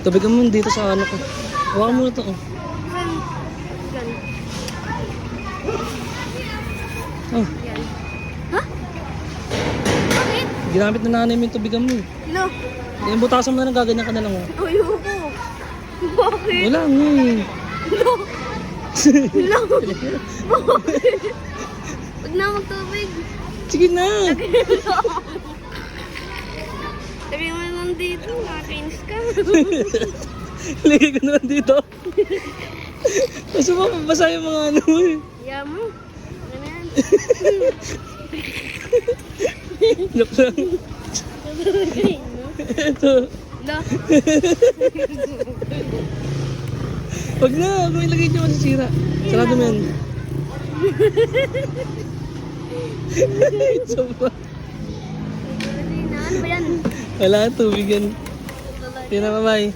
Tubig ka mo dito sa ano ko. Hawakan mo na to. Oh. Yan. Oh, Yan. Ha? Bakit? ginamit na nanay mo yung tubigan mo. No. Yung butasan mo na lang, gaganyan ka na lang. Oh. Ayoko. Bakit? Wala nga eh. No. No. Bakit? Huwag na magtubig. Sige na. Sabi mo naman dito, nakakainis ka. Lagay ko na lang dito. Kasi mapabasa yung mga ano eh. Kaya mo. Ano na yan? Joke lang. Ito. No. Wag na, kung ilagay nyo masisira. Sarado mo yan. Ito ba? Ano ba yan? Wala, tubig yan. Tingnan, bye-bye.